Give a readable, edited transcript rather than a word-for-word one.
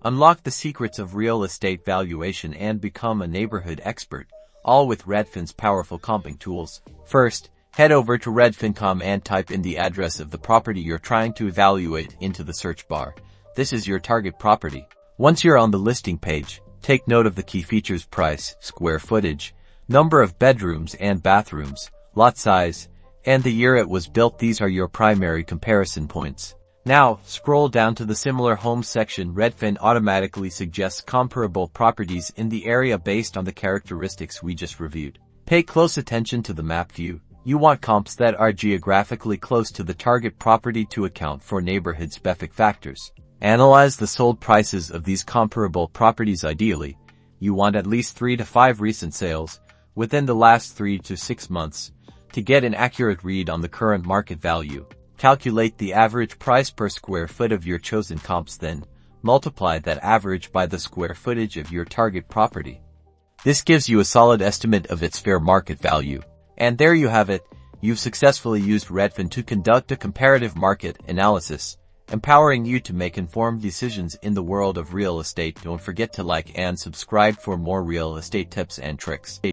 Unlock the secrets of real estate valuation and become a neighborhood expert, all with Redfin's powerful comping tools. First, head over to redfin.com and type in the address of the property you're trying to evaluate into the search bar. This is your target property. Once you're on the listing page, take note of the key features: price, square footage, number of bedrooms and bathrooms, lot size, and the year it was built. These are your primary comparison points. Now, scroll down to the similar homes section. Redfin automatically suggests comparable properties in the area based on the characteristics we just reviewed. Pay close attention to the map view. You want comps that are geographically close to the target property to account for neighborhood-specific factors. Analyze the sold prices of these comparable properties. Ideally, you want at least 3 to 5 recent sales within the last 3 to 6 months to get an accurate read on the current market value. Calculate the average price per square foot of your chosen comps, then multiply that average by the square footage of your target property. This gives you a solid estimate of its fair market value. And there you have it. You've successfully used Redfin to conduct a comparative market analysis, empowering you to make informed decisions in the world of real estate. Don't forget to like and subscribe for more real estate tips and tricks.